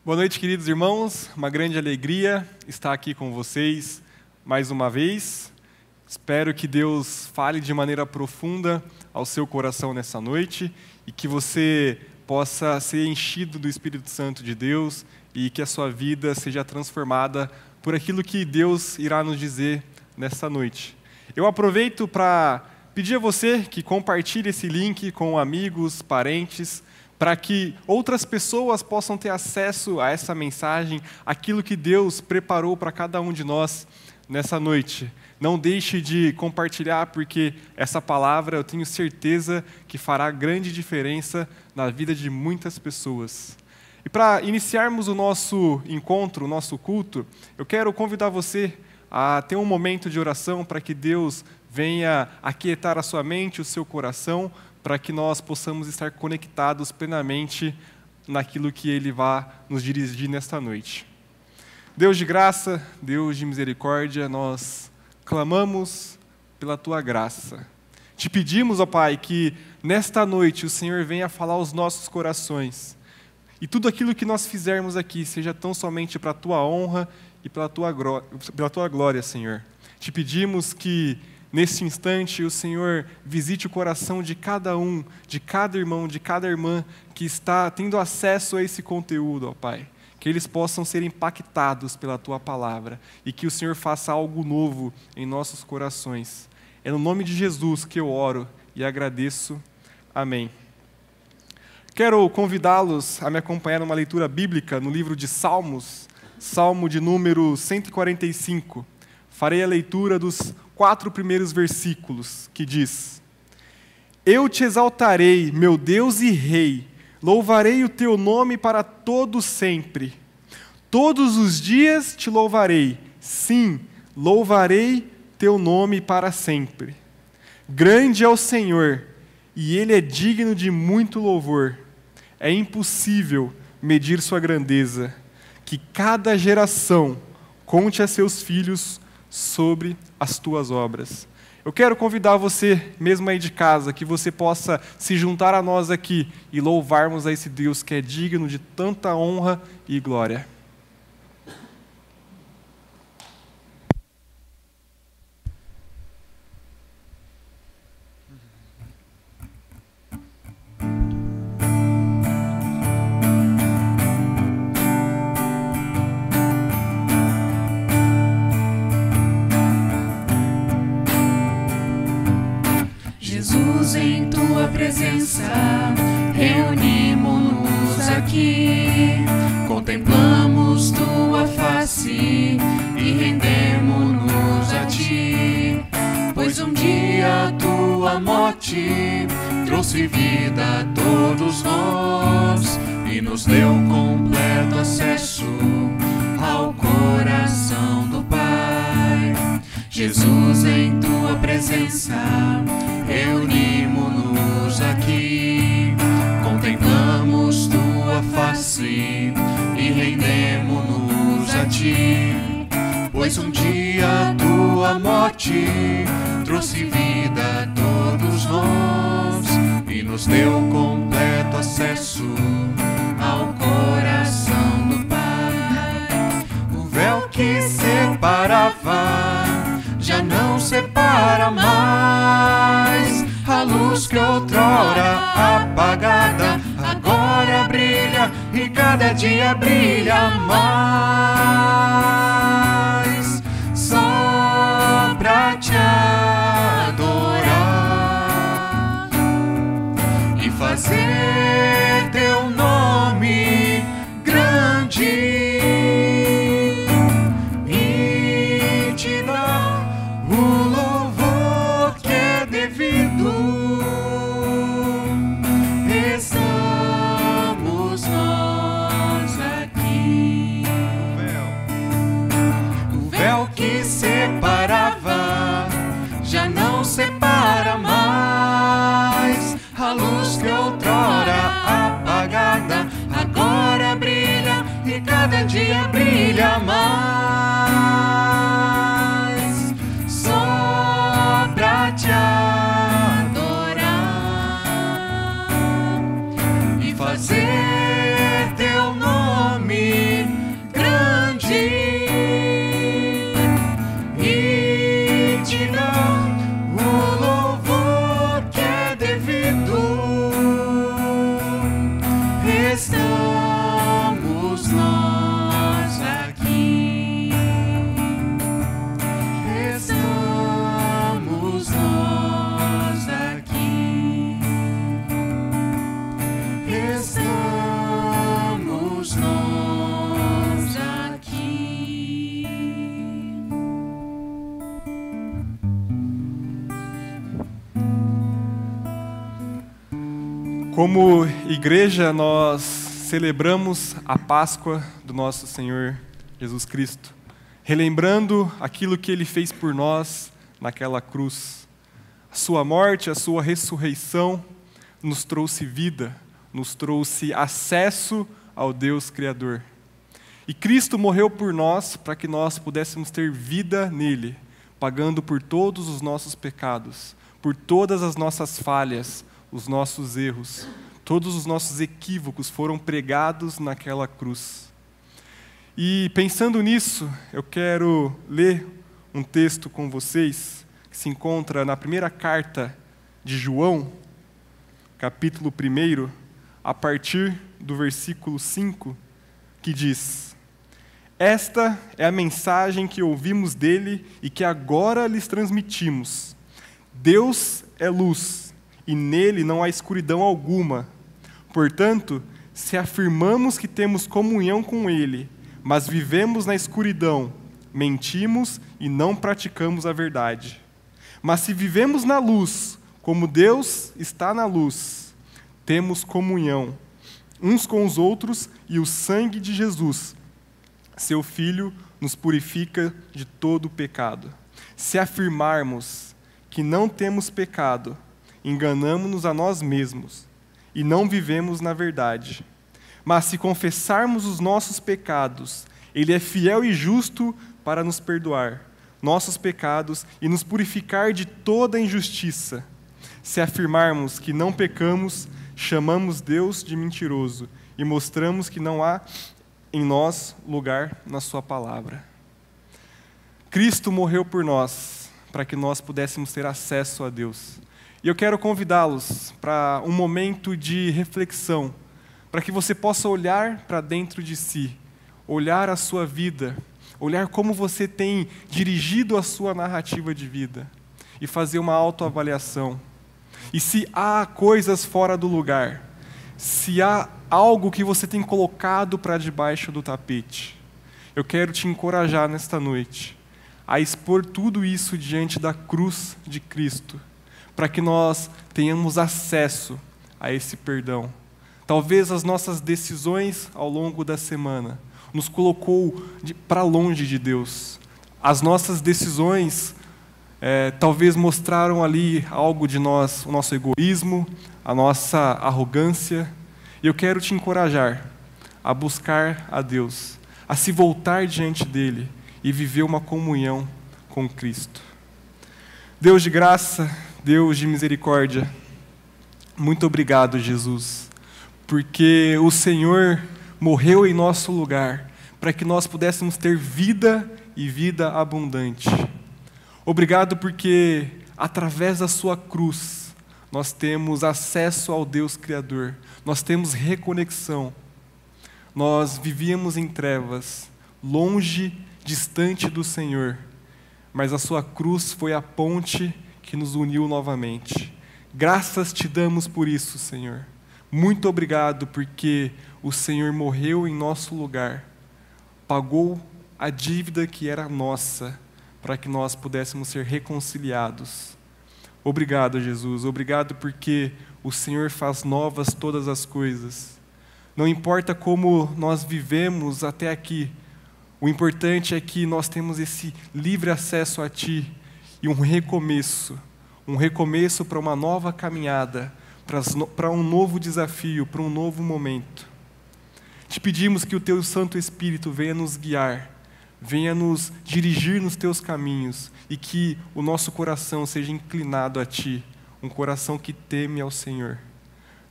Boa noite, queridos irmãos. Uma grande alegria estar aqui com vocês mais uma vez. Espero que Deus fale de maneira profunda ao seu coração nessa noite e que você possa ser enchido do Espírito Santo de Deus e que a sua vida seja transformada por aquilo que Deus irá nos dizer nessa noite. Eu aproveito para pedir a você que compartilhe esse link com amigos, parentes, para que outras pessoas possam ter acesso a essa mensagem, aquilo que Deus preparou para cada um de nós nessa noite. Não deixe de compartilhar, porque essa palavra eu tenho certeza que fará grande diferença na vida de muitas pessoas. E para iniciarmos o nosso encontro, o nosso culto, eu quero convidar você a ter um momento de oração para que Deus venha aquietar a sua mente, o seu coração, para que nós possamos estar conectados plenamente naquilo que Ele vai nos dirigir nesta noite. Deus de graça, Deus de misericórdia, nós clamamos pela Tua graça. Te pedimos, ó Pai, que nesta noite o Senhor venha falar aos nossos corações e tudo aquilo que nós fizermos aqui seja tão somente para a Tua honra e pela Tua glória, Senhor. Te pedimos que nesse instante, o Senhor visite o coração de cada um, de cada irmão, de cada irmã que está tendo acesso a esse conteúdo, ó Pai. Que eles possam ser impactados pela Tua palavra e que o Senhor faça algo novo em nossos corações. É no nome de Jesus que eu oro e agradeço. Amém. Quero convidá-los a me acompanhar numa leitura bíblica no livro de Salmos, Salmo de número 145. Farei a leitura dos 4 primeiros versículos, que diz: Eu te exaltarei, meu Deus e Rei, louvarei o teu nome para todo sempre. Todos os dias te louvarei, sim, louvarei teu nome para sempre. Grande é o Senhor, e Ele é digno de muito louvor. É impossível medir sua grandeza. Que cada geração conte a seus filhos sobre as tuas obras. Eu quero convidar você, mesmo aí de casa, que você possa se juntar a nós aqui e louvarmos a esse Deus que é digno de tanta honra e glória. Em Tua presença, reunimos-nos aqui, contemplamos Tua face e rendemos-nos a Ti, pois um dia a Tua morte trouxe vida a todos nós e nos deu completo acesso ao coração do Pai. Jesus, em Tua presença, reunimos-nos aqui, contemplamos Tua face e rendemos-nos a Ti, pois um dia a Tua morte trouxe vida a todos nós e nos deu completo acesso ao coração do Pai. O véu que separava já não separa mais. A luz que outrora apagada agora brilha e cada dia brilha mais. Só pra Te adorar e fazer Teu nome grande. Separa mais. A luz que outrora Como igreja, nós celebramos a Páscoa do nosso Senhor Jesus Cristo, relembrando aquilo que Ele fez por nós naquela cruz. A sua morte, a sua ressurreição nos trouxe vida, nos trouxe acesso ao Deus Criador. E Cristo morreu por nós para que nós pudéssemos ter vida nele, pagando por todos os nossos pecados, por todas as nossas falhas, os nossos erros, todos os nossos equívocos foram pregados naquela cruz. E pensando nisso, eu quero ler um texto com vocês, que se encontra na primeira carta de João, capítulo 1, a partir do versículo 5, que diz: Esta é a mensagem que ouvimos dele e que agora lhes transmitimos. Deus é luz, e nele não há escuridão alguma. Portanto, se afirmamos que temos comunhão com ele, mas vivemos na escuridão, mentimos e não praticamos a verdade. Mas se vivemos na luz, como Deus está na luz, temos comunhão uns com os outros, e o sangue de Jesus, seu Filho, nos purifica de todo o pecado. Se afirmarmos que não temos pecado, enganamo-nos a nós mesmos e não vivemos na verdade. Mas se confessarmos os nossos pecados, Ele é fiel e justo para nos perdoar nossos pecados e nos purificar de toda injustiça. Se afirmarmos que não pecamos, chamamos Deus de mentiroso e mostramos que não há em nós lugar na sua palavra. Cristo morreu por nós, para que nós pudéssemos ter acesso a Deus. E eu quero convidá-los para um momento de reflexão, para que você possa olhar para dentro de si, olhar a sua vida, olhar como você tem dirigido a sua narrativa de vida e fazer uma autoavaliação. E se há coisas fora do lugar, se há algo que você tem colocado para debaixo do tapete, eu quero te encorajar nesta noite a expor tudo isso diante da cruz de Cristo, para que nós tenhamos acesso a esse perdão. Talvez as nossas decisões ao longo da semana nos colocou para longe de Deus. As nossas decisões talvez mostraram ali algo de nós, o nosso egoísmo, a nossa arrogância. E eu quero te encorajar a buscar a Deus, a se voltar diante dEle e viver uma comunhão com Cristo. Deus de graça, Deus de misericórdia, muito obrigado, Jesus, porque o Senhor morreu em nosso lugar para que nós pudéssemos ter vida e vida abundante. Obrigado porque, através da sua cruz, nós temos acesso ao Deus Criador, nós temos reconexão. Nós vivíamos em trevas, longe, distante do Senhor, mas a sua cruz foi a ponte que nos uniu novamente. Graças te damos por isso, Senhor. Muito obrigado porque o Senhor morreu em nosso lugar, pagou a dívida que era nossa, para que nós pudéssemos ser reconciliados. Obrigado, Jesus. Obrigado porque o Senhor faz novas todas as coisas. Não importa como nós vivemos até aqui, o importante é que nós temos esse livre acesso a Ti e um recomeço para uma nova caminhada, para um novo desafio, para um novo momento. Te pedimos que o Teu Santo Espírito venha nos guiar, venha nos dirigir nos Teus caminhos e que o nosso coração seja inclinado a Ti, um coração que teme ao Senhor.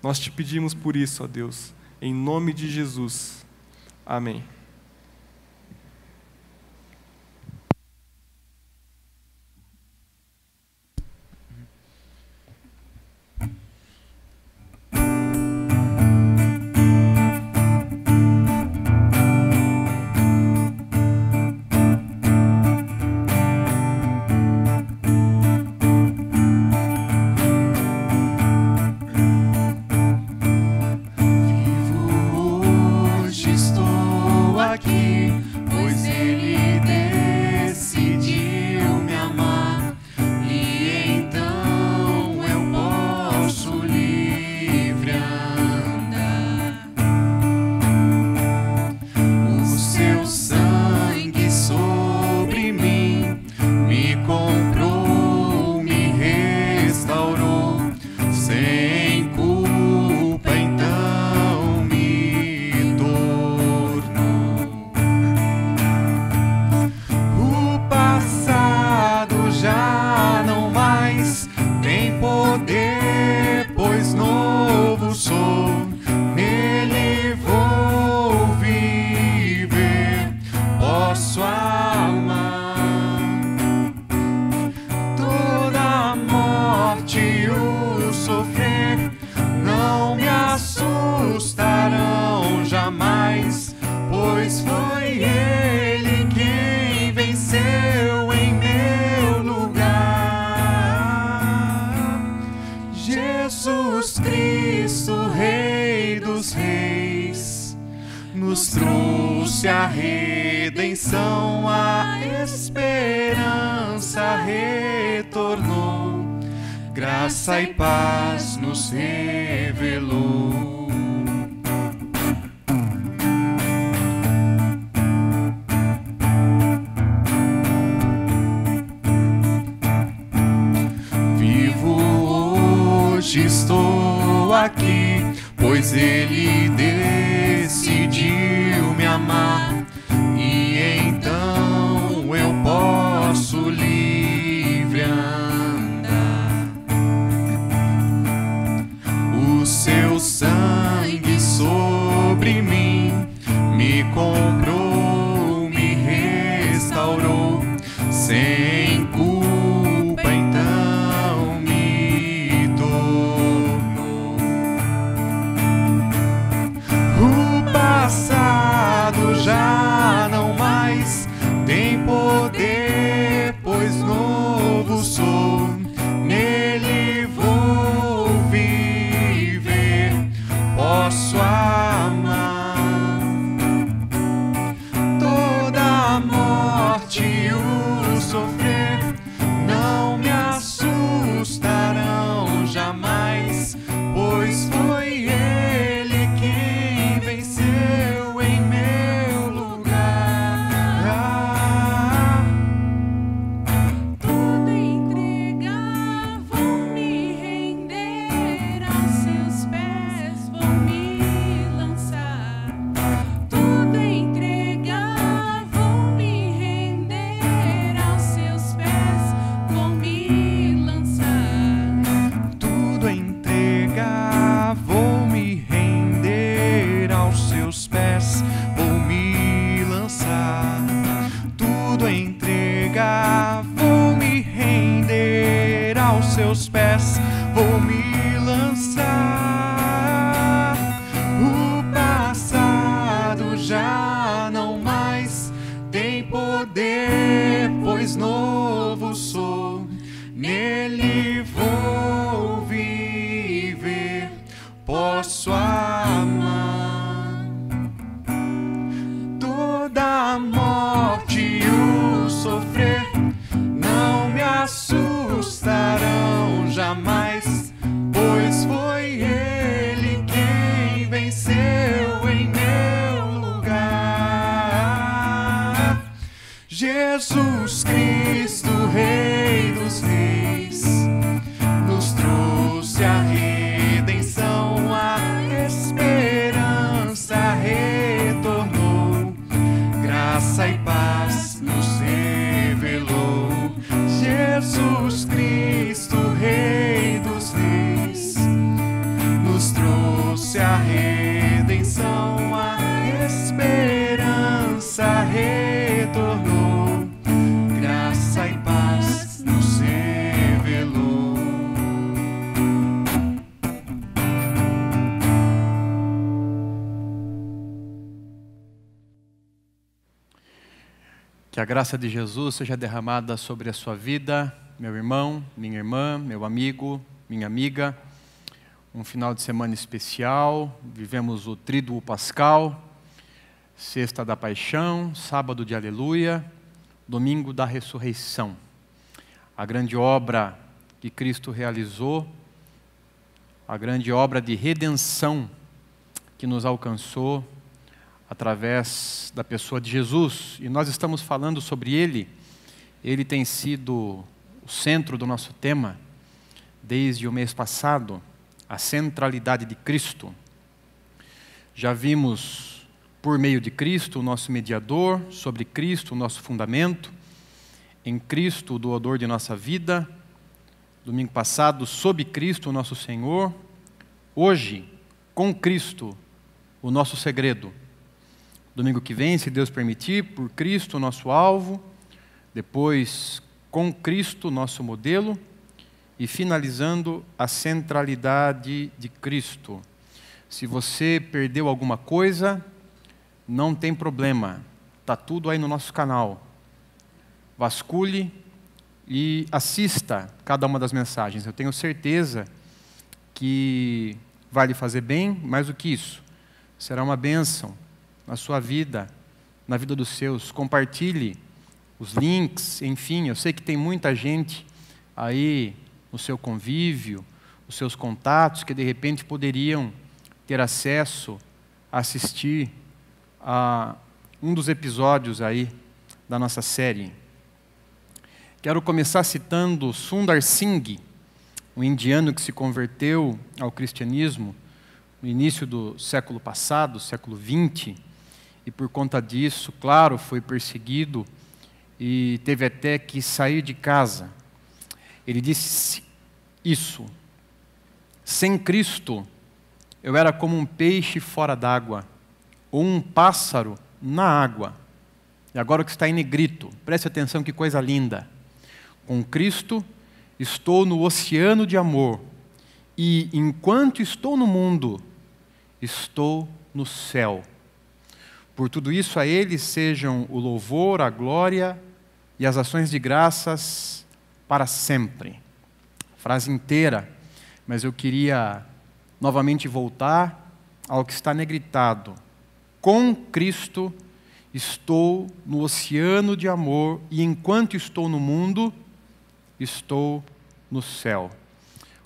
Nós te pedimos por isso, ó Deus, em nome de Jesus. Amém. Estou sem culpa então me tornou. O passado já não mais tem poder, pois novo sou. Nele vou viver, posso amar. Toda a morte e o sofrer não me assustarão jamais, pois foi Ele quem venceu em meu lugar. Jesus Cristo, Rei dos Reis, nos trouxe a redenção, a esperança retornou, graça e paz nos revelou. Vivo hoje, estou aqui, pois Ele decidiu me amar, e então eu posso livre andar. O seu sangue sobre mim me comprou, me restaurou, sem culpa então me tornou. O passado já não mais tem poder, pois novo sou. Nele vou viver, posso amar. Toda a morte e o sofrer não me assustarão jamais, pois foi Ele quem venceu em meu lugar. Tudo entregar, vou me render aos seus pés, vou me lançar. Tudo entregar, vou me render aos seus pés, vou me lançar. Tudo entregar, vou me render aos seus pés, vou me lançar. Tudo entregar, vou me render aos seus pés, vou me lançar. O passado já não mais tem poder, pois novo sou. Nele vou viver, posso amar. Toda a morte e o sofrer não me assustarão jamais, pois foi Ele quem venceu em meu lugar. Jesus Cristo, Rei dos Reis, nos trouxe a redenção, a esperança retornou, graça e paz nos revelou. Jesus Cristo, Rei dos Reis, nos trouxe a redenção, a esperança retornou, graça e paz nos revelou. Que a graça de Jesus seja derramada sobre a sua vida, meu irmão, minha irmã, meu amigo, minha amiga. Um final de semana especial, vivemos o Tríduo Pascal, Sexta da Paixão, Sábado de Aleluia, Domingo da Ressurreição. A grande obra que Cristo realizou, a grande obra de redenção que nos alcançou através da pessoa de Jesus. E nós estamos falando sobre Ele. Ele tem sido o centro do nosso tema desde o mês passado. a centralidade de Cristo. Já vimos, por meio de Cristo, o nosso mediador, sobre Cristo, o nosso fundamento, em Cristo, o doador de nossa vida. Domingo passado, sob Cristo, o nosso Senhor. Hoje, com Cristo, o nosso segredo. Domingo que vem, se Deus permitir, por Cristo, o nosso alvo. Depois, com Cristo, nosso modelo. E finalizando, a centralidade de Cristo. Se você perdeu alguma coisa, não tem problema. Está tudo aí no nosso canal. Vasculhe e assista cada uma das mensagens. Eu tenho certeza que vai lhe fazer bem, mais do que isso. Será uma bênção na sua vida, na vida dos seus. Compartilhe os links, enfim. Eu sei que tem muita gente aí no seu convívio, os seus contatos, que de repente poderiam ter acesso a assistir a um dos episódios aí da nossa série. Quero começar citando Sundar Singh, um indiano que se converteu ao cristianismo no início do século passado, século XX, e por conta disso, claro, foi perseguido e teve até que sair de casa. Ele disse isso: sem Cristo, eu era como um peixe fora d'água, ou um pássaro na água. E agora o que está em negrito, preste atenção que coisa linda. Com Cristo, estou no oceano de amor, e enquanto estou no mundo, estou no céu. Por tudo isso, a Ele sejam o louvor, a glória e as ações de graças para sempre. Frase inteira, mas eu queria novamente voltar ao que está negritado. Com Cristo, estou no oceano de amor, e enquanto estou no mundo, estou no céu.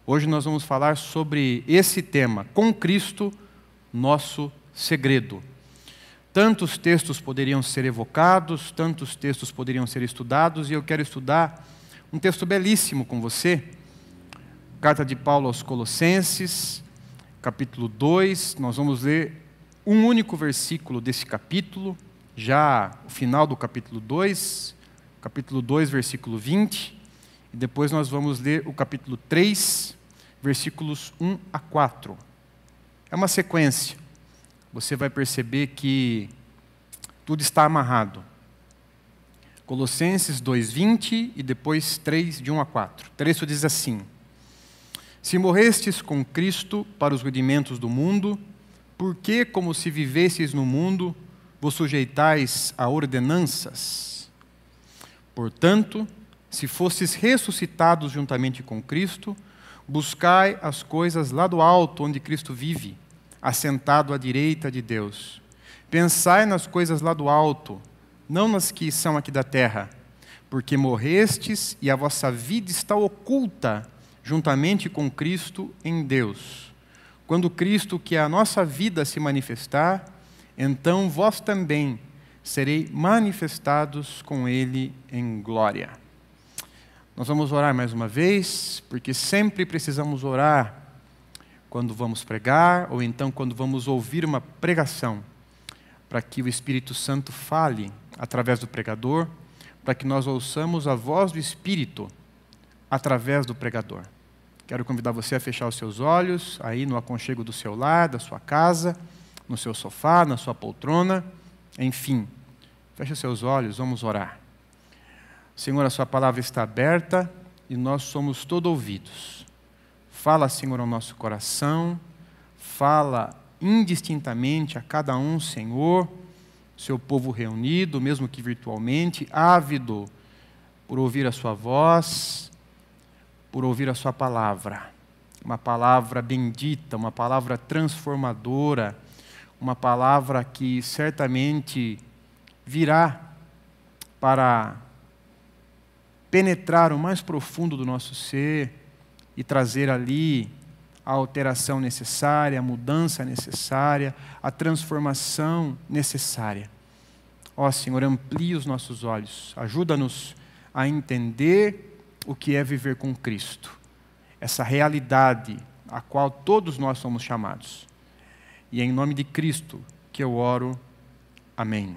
Hoje nós vamos falar sobre esse tema, com Cristo, nosso segredo. Tantos textos poderiam ser evocados, tantos textos poderiam ser estudados, e eu quero estudar um texto belíssimo com você. Carta de Paulo aos Colossenses, capítulo 2, nós vamos ler um único versículo desse capítulo, já o final do capítulo 2, versículo 20, e depois nós vamos ler o capítulo 3, versículos 1 a 4. É uma sequência. Você vai perceber que tudo está amarrado. Colossenses 2:20 e depois 3, de 1 a 4. O texto diz assim: se morrestes com Cristo para os rudimentos do mundo, por que, como se vivesseis no mundo, vos sujeitais a ordenanças? Portanto, se fostes ressuscitados juntamente com Cristo, buscai as coisas lá do alto, onde Cristo vive, assentado à direita de Deus. Pensai nas coisas lá do alto, não nas que são aqui da terra, porque morrestes e a vossa vida está oculta juntamente com Cristo em Deus. Quando Cristo, que é a nossa vida, se manifestar, então vós também sereis manifestados com Ele em glória. Nós vamos orar mais uma vez, porque sempre precisamos orar quando vamos pregar, ou então quando vamos ouvir uma pregação, para que o Espírito Santo fale através do pregador, para que nós ouçamos a voz do Espírito através do pregador. Quero convidar você a fechar os seus olhos, aí no aconchego do seu lar, da sua casa, no seu sofá, na sua poltrona, enfim. Feche os seus olhos, vamos orar. Senhor, a sua palavra está aberta e nós somos todo ouvidos. Fala, Senhor, ao nosso coração, fala indistintamente a cada um, Senhor, seu povo reunido, mesmo que virtualmente, ávido por ouvir a sua voz, por ouvir a sua palavra. Uma palavra bendita, uma palavra transformadora, uma palavra que certamente virá para penetrar o mais profundo do nosso ser e trazer ali a alteração necessária, a mudança necessária, a transformação necessária. Ó Senhor, amplie os nossos olhos, ajuda-nos a entender o que é viver com Cristo. Essa realidade a qual todos nós somos chamados. E é em nome de Cristo que eu oro. Amém.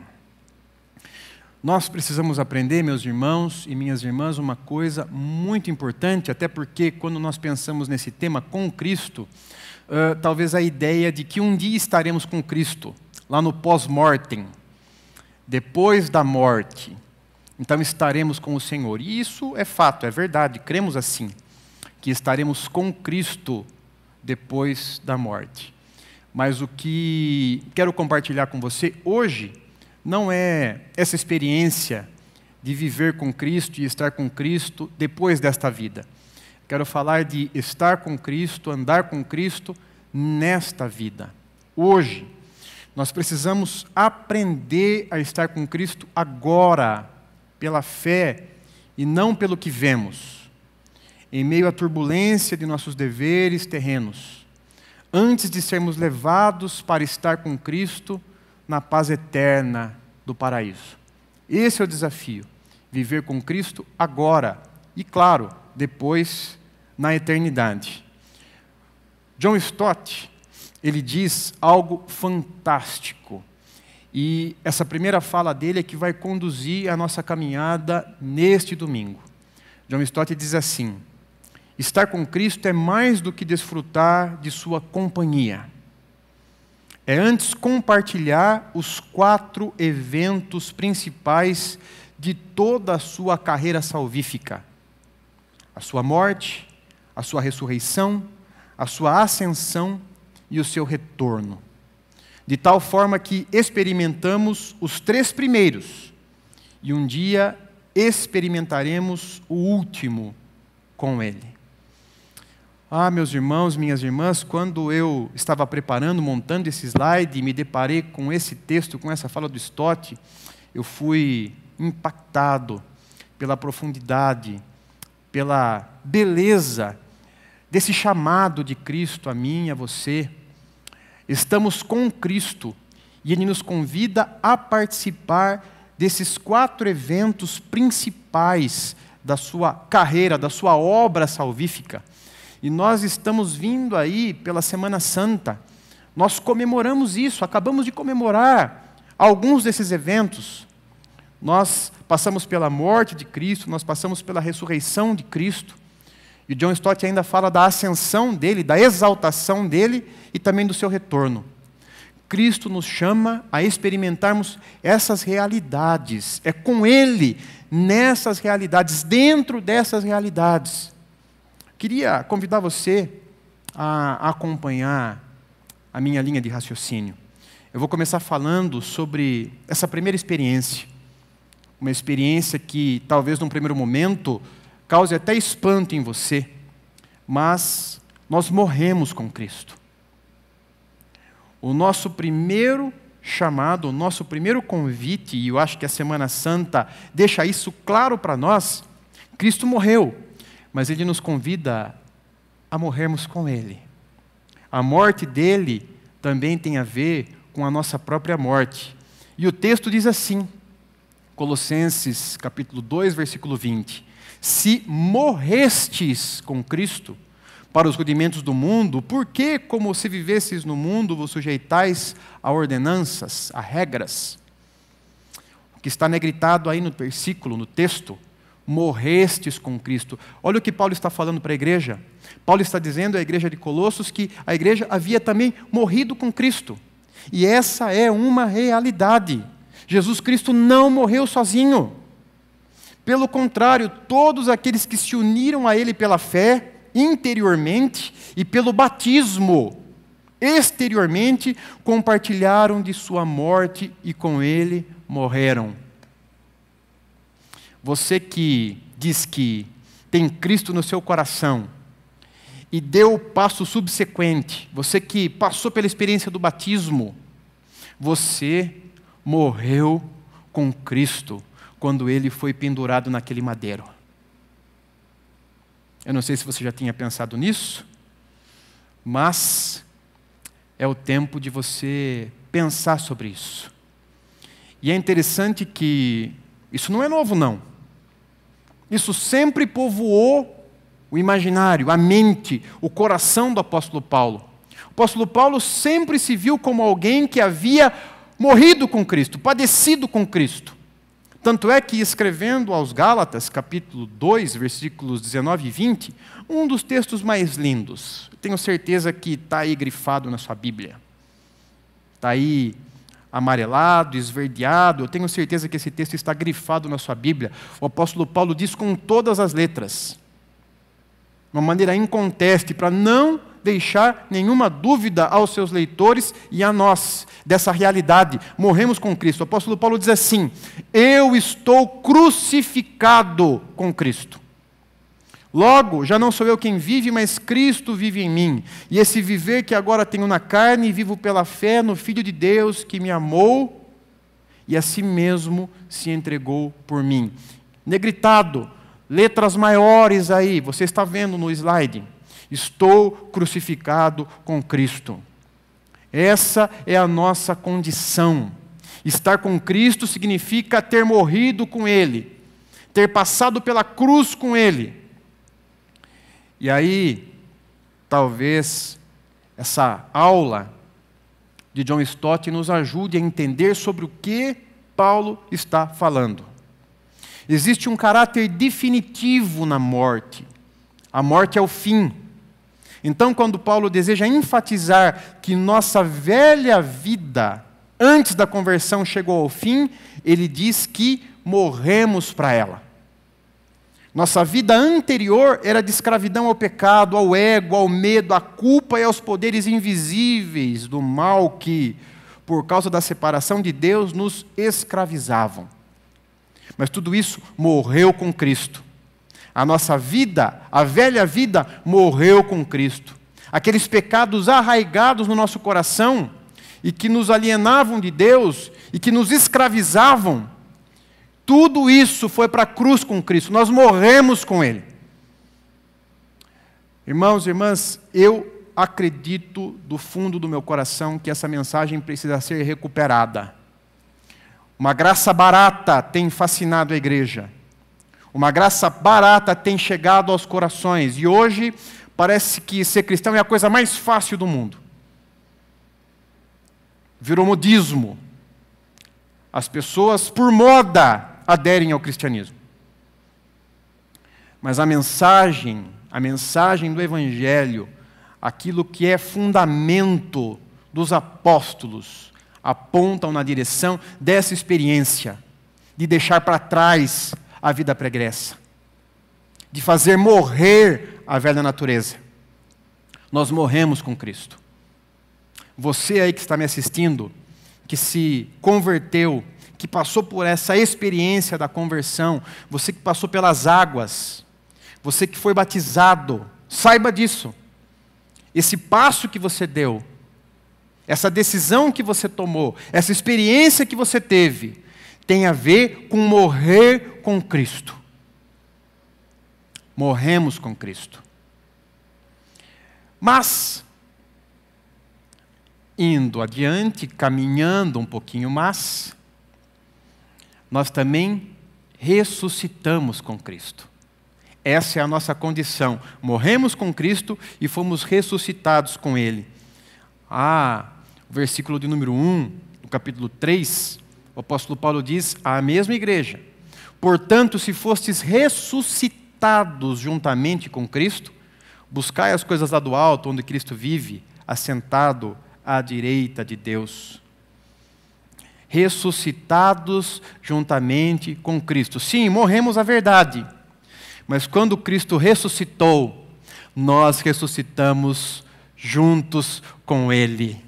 Nós precisamos aprender, meus irmãos e minhas irmãs, uma coisa muito importante, até porque quando nós pensamos nesse tema com Cristo, talvez a ideia de que um dia estaremos com Cristo, lá no pós-mortem, depois da morte, então estaremos com o Senhor. E isso é fato, é verdade, cremos assim, que estaremos com Cristo depois da morte. Mas o que quero compartilhar com você hoje não é essa experiência de viver com Cristo e estar com Cristo depois desta vida. Quero falar de estar com Cristo, andar com Cristo nesta vida. Hoje, nós precisamos aprender a estar com Cristo agora, pela fé e não pelo que vemos, em meio à turbulência de nossos deveres terrenos, antes de sermos levados para estar com Cristo na paz eterna do paraíso. Esse é o desafio, viver com Cristo agora e, claro, depois na eternidade. John Stott, ele diz algo fantástico, e essa primeira fala dele é que vai conduzir a nossa caminhada neste domingo. John Stott diz assim: estar com Cristo é mais do que desfrutar de sua companhia. É antes compartilhar os 4 eventos principais de toda a sua carreira salvífica: a sua morte, a sua ressurreição, a sua ascensão e o seu retorno. De tal forma que experimentamos os 3 primeiros e um dia experimentaremos o último com Ele. Ah, meus irmãos, minhas irmãs, quando eu estava preparando, montando esse slide e me deparei com esse texto, com essa fala do Stott, eu fui impactado pela profundidade, pela beleza desse chamado de Cristo a mim e a você. Estamos com Cristo e Ele nos convida a participar desses 4 eventos principais da sua carreira, da sua obra salvífica. E nós estamos vindo aí pela Semana Santa. Nós comemoramos isso, acabamos de comemorar alguns desses eventos. Nós passamos pela morte de Cristo, nós passamos pela ressurreição de Cristo. E John Stott ainda fala da ascensão dele, da exaltação dele e também do seu retorno. Cristo nos chama a experimentarmos essas realidades. É com Ele, nessas realidades, dentro dessas realidades. Queria convidar você a acompanhar a minha linha de raciocínio. Eu vou começar falando sobre essa primeira experiência. Uma experiência que talvez num primeiro momento cause até espanto em você, mas nós morremos com Cristo. O nosso primeiro chamado, o nosso primeiro convite, e eu acho que a Semana Santa deixa isso claro para nós, Cristo morreu, mas Ele nos convida a morrermos com Ele. A morte dEle também tem a ver com a nossa própria morte. E o texto diz assim, Colossenses capítulo 2, versículo 20: se morrestes com Cristo para os rudimentos do mundo, por que, como se vivesseis no mundo, vos sujeitais a ordenanças, a regras? O que está negritado aí no versículo, no texto, morrestes com Cristo. Olha o que Paulo está falando para a igreja. Paulo está dizendo à igreja de Colossos que a igreja havia também morrido com Cristo. E essa é uma realidade. Jesus Cristo não morreu sozinho. Pelo contrário, todos aqueles que se uniram a Ele pela fé, interiormente, e pelo batismo, exteriormente, compartilharam de sua morte e com Ele morreram. Você que diz que tem Cristo no seu coração e deu o passo subsequente, você que passou pela experiência do batismo, você morreu com Cristo quando Ele foi pendurado naquele madeiro. Eu não sei se você já tinha pensado nisso, mas é o tempo de você pensar sobre isso. E é interessante que isso não é novo, não. Isso sempre povoou o imaginário, a mente, o coração do apóstolo Paulo. O apóstolo Paulo sempre se viu como alguém que havia morrido com Cristo, padecido com Cristo. Tanto é que, escrevendo aos Gálatas, capítulo 2, versículos 19 e 20, um dos textos mais lindos, tenho certeza que está aí grifado na sua Bíblia. Está aí amarelado, esverdeado, eu tenho certeza que esse texto está grifado na sua Bíblia. O apóstolo Paulo diz com todas as letras, de uma maneira inconteste, para não deixar nenhuma dúvida aos seus leitores e a nós, dessa realidade. Morremos com Cristo. O apóstolo Paulo diz assim: eu estou crucificado com Cristo. Logo, já não sou eu quem vive, mas Cristo vive em mim. E esse viver que agora tenho na carne, vivo pela fé no Filho de Deus que me amou e a si mesmo se entregou por mim. Negritado, letras maiores aí, você está vendo no slide. Estou crucificado com Cristo. Essa é a nossa condição. Estar com Cristo significa ter morrido com Ele, ter passado pela cruz com Ele. E aí, talvez essa aula de John Stott nos ajude a entender sobre o que Paulo está falando. Existe um caráter definitivo na morte. A morte é o fim. Então, quando Paulo deseja enfatizar que nossa velha vida, antes da conversão, chegou ao fim, ele diz que morremos para ela. Nossa vida anterior era de escravidão ao pecado, ao ego, ao medo, à culpa e aos poderes invisíveis do mal que, por causa da separação de Deus, nos escravizavam. Mas tudo isso morreu com Cristo. A nossa vida, a velha vida, morreu com Cristo. Aqueles pecados arraigados no nosso coração e que nos alienavam de Deus e que nos escravizavam, tudo isso foi para a cruz com Cristo. Nós morremos com Ele. Irmãos e irmãs, eu acredito do fundo do meu coração que essa mensagem precisa ser recuperada. Uma graça barata tem fascinado a igreja. Uma graça barata tem chegado aos corações. E hoje parece que ser cristão é a coisa mais fácil do mundo. Virou modismo. As pessoas, por moda, aderem ao cristianismo. Mas a mensagem do Evangelho, aquilo que é fundamento dos apóstolos, apontam na direção dessa experiência, de deixar para trás a vida pregressa, de fazer morrer a velha natureza. Nós morremos com Cristo. Você aí que está me assistindo, que se converteu, que passou por essa experiência da conversão, você que passou pelas águas, você que foi batizado, saiba disso. Esse passo que você deu, essa decisão que você tomou, essa experiência que você teve, tem a ver com morrer com Cristo. Morremos com Cristo. Mas, indo adiante, caminhando um pouquinho mais, nós também ressuscitamos com Cristo. Essa é a nossa condição. Morremos com Cristo e fomos ressuscitados com Ele. O versículo de número 1, do capítulo 3, o apóstolo Paulo diz à mesma igreja: portanto, se fostes ressuscitados juntamente com Cristo, buscai as coisas lá do alto, onde Cristo vive, assentado à direita de Deus. Ressuscitados juntamente com Cristo. Sim, morremos a verdade. Mas quando Cristo ressuscitou, nós ressuscitamos juntos com Ele.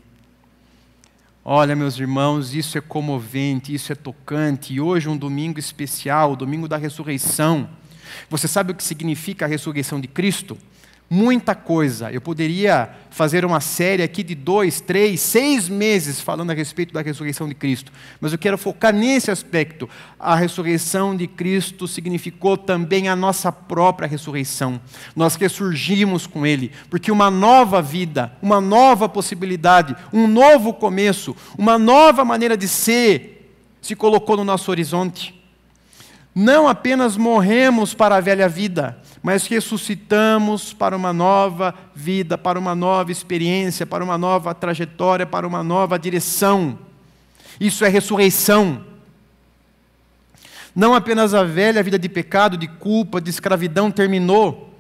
Olha, meus irmãos, isso é comovente, isso é tocante. E hoje um domingo especial, o domingo da ressurreição. Você sabe o que significa a ressurreição de Cristo? Muita coisa. Eu poderia fazer uma série aqui de 2, 3, 6 meses falando a respeito da ressurreição de Cristo. Mas eu quero focar nesse aspecto. A ressurreição de Cristo significou também a nossa própria ressurreição. Nós ressurgimos com Ele, porque uma nova vida, uma nova possibilidade, um novo começo, uma nova maneira de ser se colocou no nosso horizonte. Não apenas morremos para a velha vida, mas ressuscitamos para uma nova vida, para uma nova experiência, para uma nova trajetória, para uma nova direção. Isso é ressurreição. Não apenas a velha vida de pecado, de culpa, de escravidão terminou,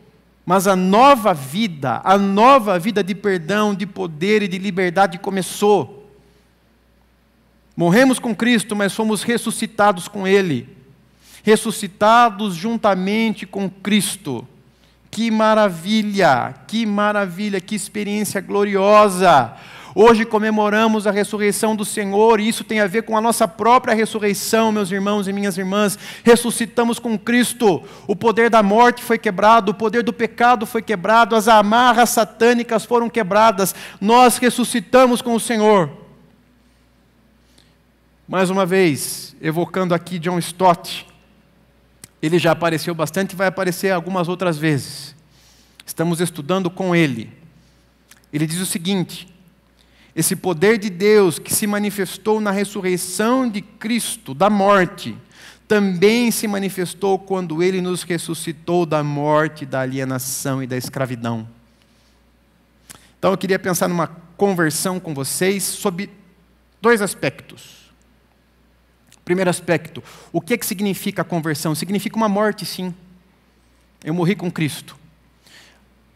mas a nova vida de perdão, de poder e de liberdade começou. Morremos com Cristo, mas fomos ressuscitados com Ele. Ressuscitados juntamente com Cristo. Que maravilha, que experiência gloriosa. Hoje comemoramos a ressurreição do Senhor, e isso tem a ver com a nossa própria ressurreição, meus irmãos e minhas irmãs. Ressuscitamos com Cristo. O poder da morte foi quebrado, o poder do pecado foi quebrado, as amarras satânicas foram quebradas. Nós ressuscitamos com o Senhor. Mais uma vez, evocando aqui John Stott, ele já apareceu bastante e vai aparecer algumas outras vezes. Estamos estudando com ele. Ele diz o seguinte: esse poder de Deus que se manifestou na ressurreição de Cristo, da morte, também se manifestou quando Ele nos ressuscitou da morte, da alienação e da escravidão. Então eu queria pensar numa conversão com vocês sobre dois aspectos. Primeiro aspecto, o que significa a conversão? Significa uma morte, sim. Eu morri com Cristo.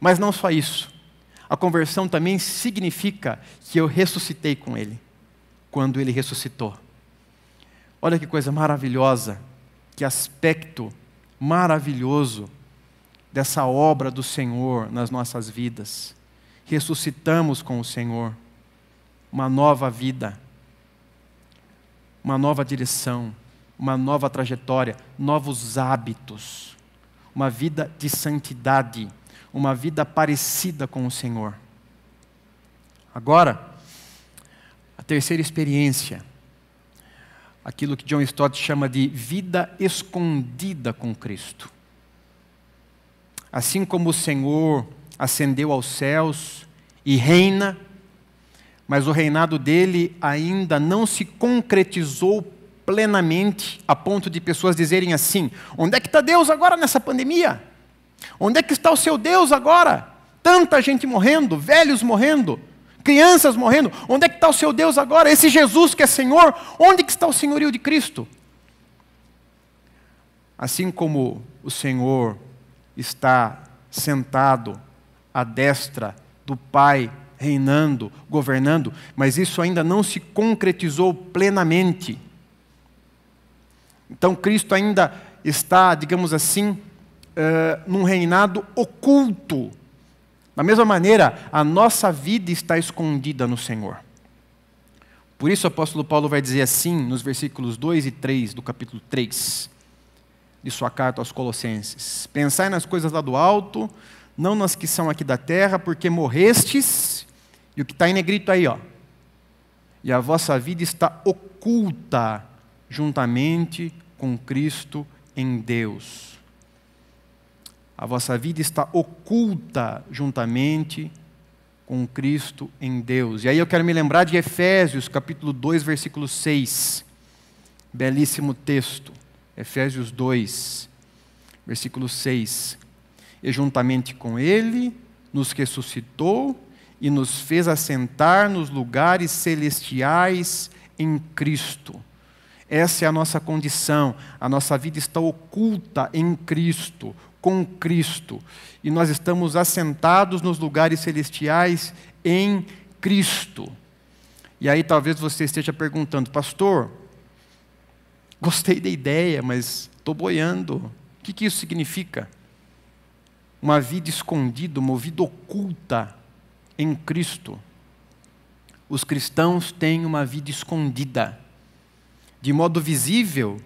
Mas não só isso. A conversão também significa que eu ressuscitei com Ele, quando Ele ressuscitou. Olha que coisa maravilhosa, que aspecto maravilhoso dessa obra do Senhor nas nossas vidas. Ressuscitamos com o Senhor, uma nova vida, uma nova direção, uma nova trajetória, novos hábitos, uma vida de santidade, uma vida parecida com o Senhor. Agora, a terceira experiência, aquilo que John Stott chama de vida escondida com Cristo. Assim como o Senhor ascendeu aos céus e reina, mas o reinado dele ainda não se concretizou plenamente, a ponto de pessoas dizerem assim: onde é que está Deus agora nessa pandemia? Onde é que está o seu Deus agora? Tanta gente morrendo, velhos morrendo, crianças morrendo. Onde é que está o seu Deus agora? Esse Jesus que é Senhor, onde que está o senhorio de Cristo? Assim como o Senhor está sentado à destra do Pai, reinando, governando, mas isso ainda não se concretizou plenamente. Então Cristo ainda está, digamos assim, num reinado oculto. Da mesma maneira, a nossa vida está escondida no Senhor. Por isso o apóstolo Paulo vai dizer assim, nos versículos 2 e 3 do capítulo 3, de sua carta aos Colossenses: pensai nas coisas lá do alto, não nas que são aqui da terra, porque morrestes, e o que está em negrito aí, ó, e a vossa vida está oculta juntamente com Cristo em Deus. A vossa vida está oculta juntamente com Cristo em Deus. E aí eu quero me lembrar de Efésios, capítulo 2, versículo 6. Belíssimo texto. Efésios 2, versículo 6. E juntamente com Ele nos ressuscitou e nos fez assentar nos lugares celestiais em Cristo. Essa é a nossa condição. A nossa vida está oculta em Cristo, com Cristo. E nós estamos assentados nos lugares celestiais em Cristo. E aí talvez você esteja perguntando: pastor, gostei da ideia, mas estou boiando. O que isso significa? Uma vida escondida, uma vida oculta em Cristo. Os cristãos têm uma vida escondida. De modo visível,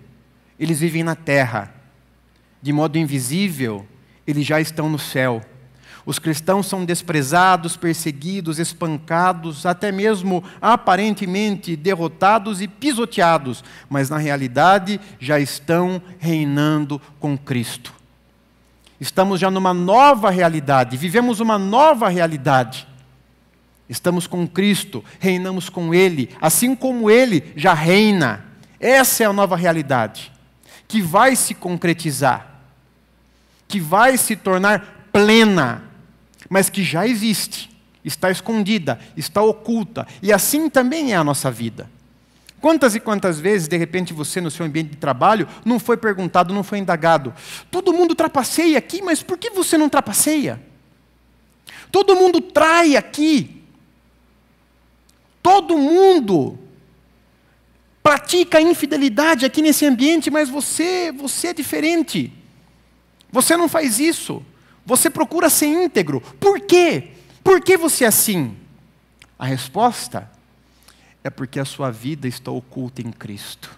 eles vivem na terra. De modo invisível, eles já estão no céu. Os cristãos são desprezados, perseguidos, espancados, até mesmo aparentemente derrotados e pisoteados, mas na realidade já estão reinando com Cristo. Estamos já numa nova realidade, vivemos uma nova realidade. Estamos com Cristo, reinamos com Ele, assim como Ele já reina. Essa é a nova realidade, que vai se concretizar. que vai se tornar plena, mas que já existe, está escondida, está oculta. E assim também é a nossa vida. Quantas e quantas vezes, de repente, você no seu ambiente de trabalho não foi perguntado, não foi indagado: todo mundo trapaceia aqui, mas por que você não trapaceia? Todo mundo trai aqui. Todo mundo pratica infidelidade aqui nesse ambiente, mas você é diferente. Você não faz isso. Você procura ser íntegro. Por quê? Por que você é assim? A resposta é porque a sua vida está oculta em Cristo.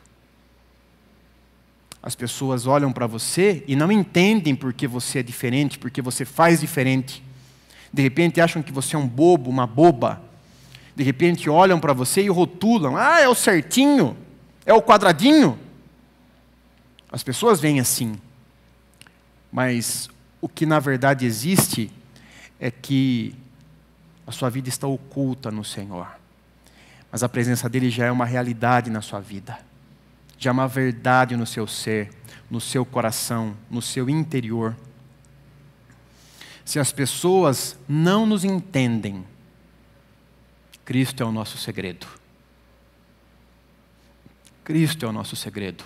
As pessoas olham para você e não entendem porque você é diferente, porque você faz diferente. De repente acham que você é um bobo, uma boba. De repente olham para você e rotulam: ah, é o certinho, é o quadradinho. As pessoas veem assim. Mas o que na verdade existe é que a sua vida está oculta no Senhor. Mas a presença dele já é uma realidade na sua vida. Já é uma verdade no seu ser, no seu coração, no seu interior. Se as pessoas não nos entendem, Cristo é o nosso segredo. Cristo é o nosso segredo.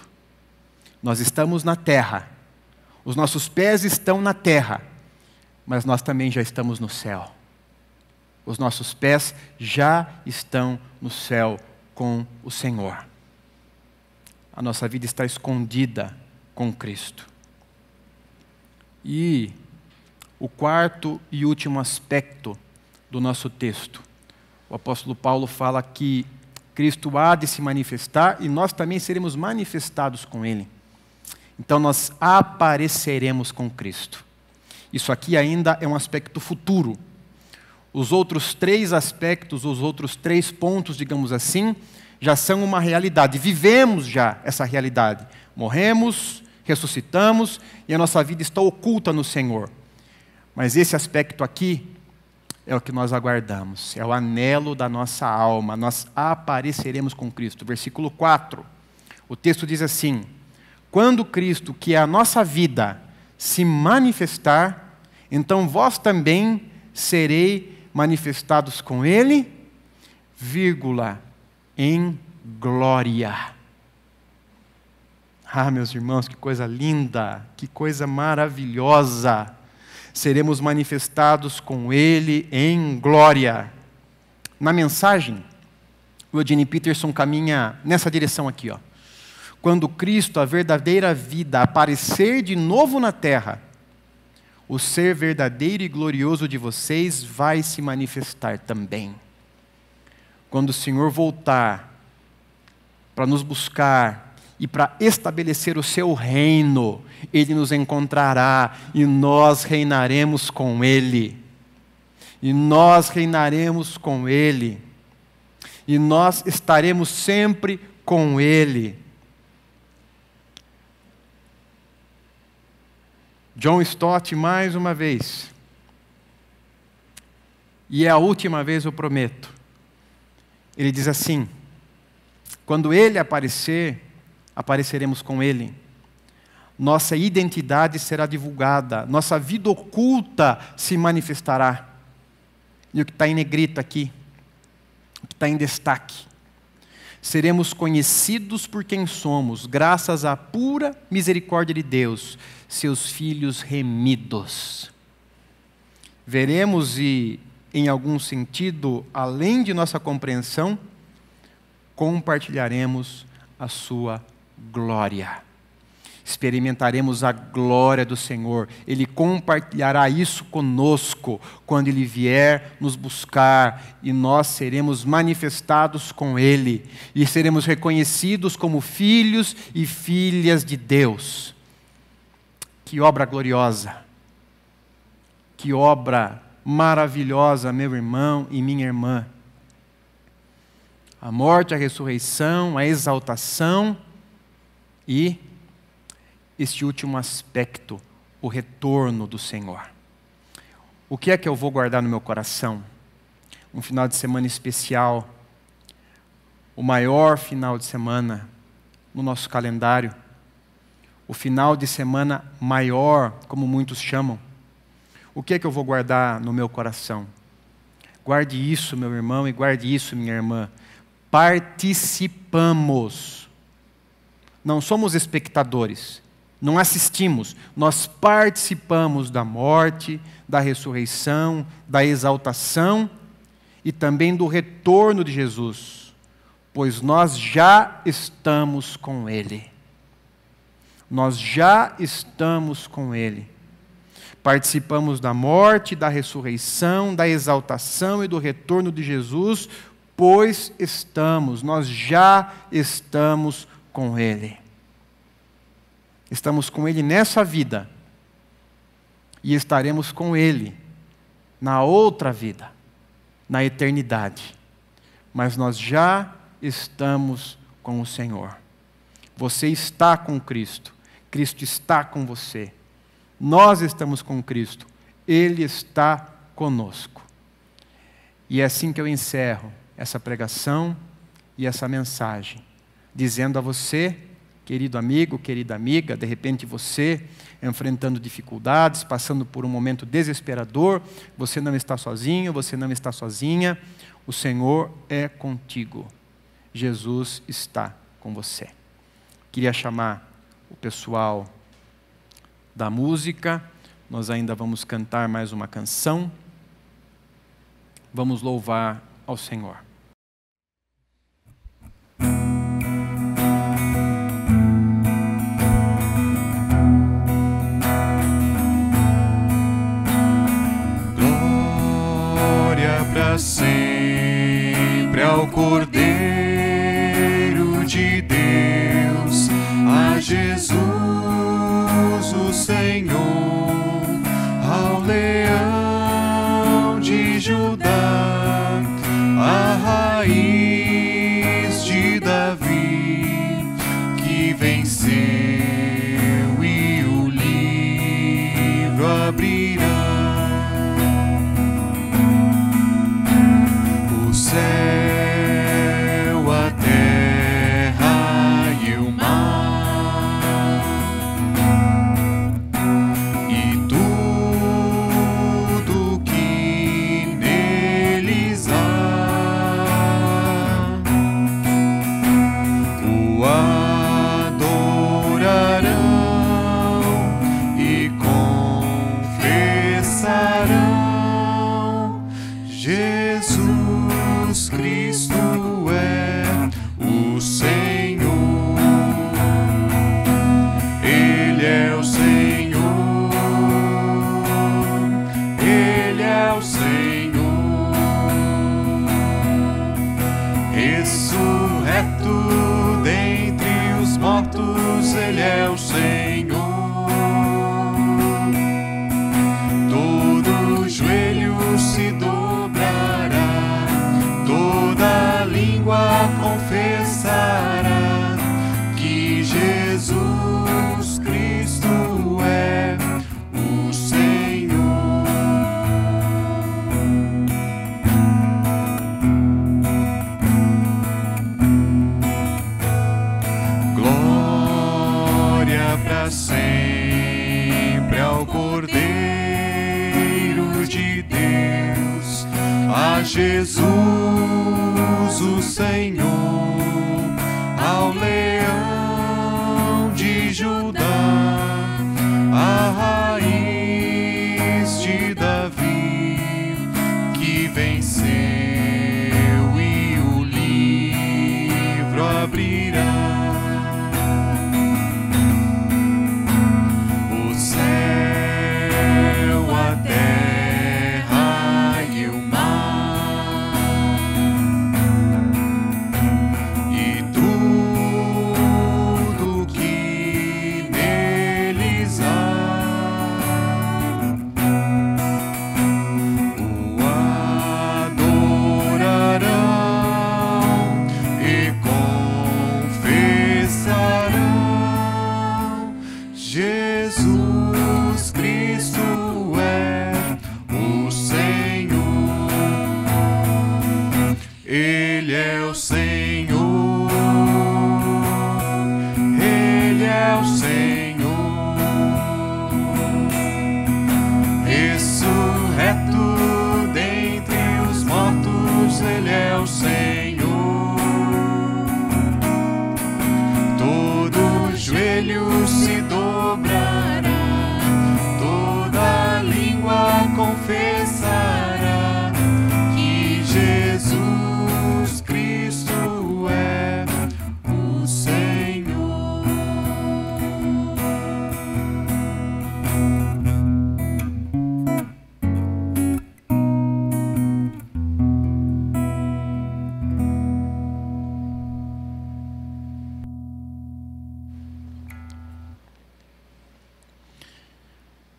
Nós estamos na terra, os nossos pés estão na terra, mas nós também já estamos no céu. Os nossos pés já estão no céu com o Senhor. A nossa vida está escondida com Cristo. E o quarto e último aspecto do nosso texto, o apóstolo Paulo fala que Cristo há de se manifestar e nós também seremos manifestados com Ele. Então nós apareceremos com Cristo. Isso aqui ainda é um aspecto futuro. Os outros três aspectos, os outros três pontos, digamos assim, já são uma realidade. Vivemos já essa realidade. Morremos, ressuscitamos e a nossa vida está oculta no Senhor. Mas esse aspecto aqui é o que nós aguardamos. É o anelo da nossa alma. Nós apareceremos com Cristo. Versículo 4. O texto diz assim: quando Cristo, que é a nossa vida, se manifestar, então vós também serei manifestados com Ele, vírgula, em glória. Ah, meus irmãos, que coisa linda, que coisa maravilhosa. Seremos manifestados com Ele em glória. Na mensagem, o Eugene Peterson caminha nessa direção aqui, ó. Quando Cristo, a verdadeira vida, aparecer de novo na terra, o ser verdadeiro e glorioso de vocês vai se manifestar também. Quando o Senhor voltar para nos buscar e para estabelecer o seu reino, Ele nos encontrará e nós reinaremos com Ele. E nós reinaremos com Ele. E nós estaremos sempre com Ele. John Stott, mais uma vez, e é a última vez, eu prometo, ele diz assim: quando Ele aparecer, apareceremos com Ele, nossa identidade será divulgada, nossa vida oculta se manifestará. E o que está em negrita aqui, o que está em destaque: seremos conhecidos por quem somos, graças à pura misericórdia de Deus, seus filhos remidos. Veremos e, em algum sentido, além de nossa compreensão, compartilharemos a sua glória. Experimentaremos a glória do Senhor. Ele compartilhará isso conosco quando Ele vier nos buscar e nós seremos manifestados com Ele e seremos reconhecidos como filhos e filhas de Deus. Que obra gloriosa! Que obra maravilhosa, meu irmão e minha irmã. A morte, a ressurreição, a exaltação e este último aspecto, o retorno do Senhor. O que é que eu vou guardar no meu coração? Um final de semana especial, o maior final de semana no nosso calendário, o final de semana maior, como muitos chamam. O que é que eu vou guardar no meu coração? Guarde isso, meu irmão, e guarde isso, minha irmã. Participamos. Não somos espectadores, não assistimos, nós participamos da morte, da ressurreição, da exaltação e também do retorno de Jesus, pois nós já estamos com Ele. Nós já estamos com Ele. Participamos da morte, da ressurreição, da exaltação e do retorno de Jesus, pois nós já estamos com Ele. Estamos com Ele nessa vida e estaremos com Ele na outra vida, na eternidade. Mas nós já estamos com o Senhor. Você está com Cristo, Cristo está com você. Nós estamos com Cristo, Ele está conosco. E é assim que eu encerro essa pregação e essa mensagem, dizendo a você, querido amigo, querida amiga, de repente você enfrentando dificuldades, passando por um momento desesperador, você não está sozinho, você não está sozinha, o Senhor é contigo, Jesus está com você. Queria chamar o pessoal da música, nós ainda vamos cantar mais uma canção, vamos louvar ao Senhor. Glória para sempre ao Cordeiro de Deus, a Jesus o Senhor, ao Leão de Judá, a raiz de Davi, que venceu e o livro abrirá. O céu, a terra e o mar, e tudo que neles há, o adorarão e confessarão: Jesus Cristo é o Senhor. Ele é o Senhor. Ele é o Senhor. Ressurreto dentre os mortos, Ele é o Senhor. Todo joelho se dobrará, toda língua confessará que Jesus Cristo é o Senhor. Glória para sempre ao Cordeiro de Deus, a Jesus o Senhor, ao Leão de Judá, a raiz de Davi, que venceu e o livro abrirá. O céu, a terra e o mar, e tudo que neles há, o adorarão e confessarão: Jesus Cristo é o Senhor. Ele é o Senhor. Ele é o Senhor. é o Senhor. Todo joelho se dobrará, toda língua confessará que Jesus Cristo é o Senhor.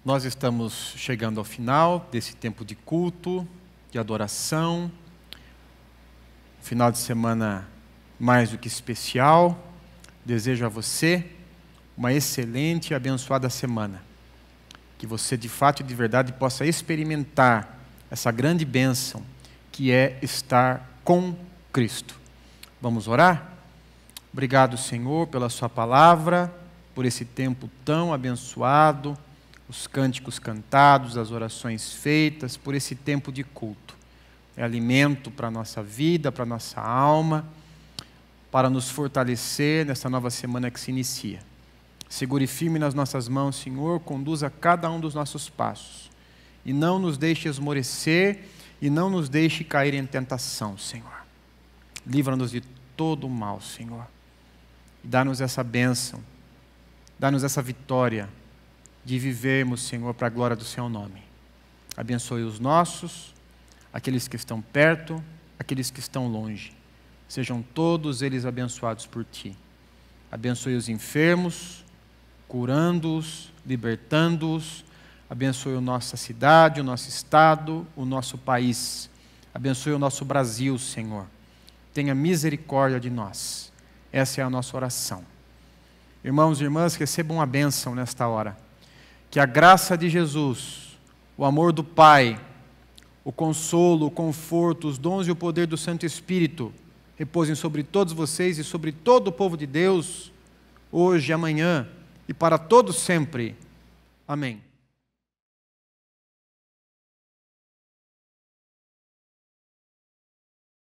Nós estamos chegando ao final desse tempo de culto, de adoração. Final de semana mais do que especial. Desejo a você uma excelente e abençoada semana. Que você, de fato e de verdade, possa experimentar essa grande bênção que é estar com Cristo. Vamos orar? Obrigado, Senhor, pela sua palavra, por esse tempo tão abençoado, os cânticos cantados, as orações feitas, por esse tempo de culto. É alimento para a nossa vida, para a nossa alma, para nos fortalecer nessa nova semana que se inicia. Segure firme nas nossas mãos, Senhor, conduza cada um dos nossos passos. E não nos deixe esmorecer e não nos deixe cair em tentação, Senhor. Livra-nos de todo o mal, Senhor. Dá-nos essa bênção, dá-nos essa vitória de vivermos, Senhor, para a glória do Seu nome. Abençoe os nossos, aqueles que estão perto, aqueles que estão longe. Sejam todos eles abençoados por Ti. Abençoe os enfermos, curando-os, libertando-os. Abençoe a nossa cidade, o nosso estado, o nosso país. Abençoe o nosso Brasil, Senhor. Tenha misericórdia de nós. Essa é a nossa oração. Irmãos e irmãs, recebam a bênção nesta hora. Que a graça de Jesus, o amor do Pai, o consolo, o conforto, os dons e o poder do Santo Espírito repousem sobre todos vocês e sobre todo o povo de Deus, hoje, amanhã e para todos sempre. Amém.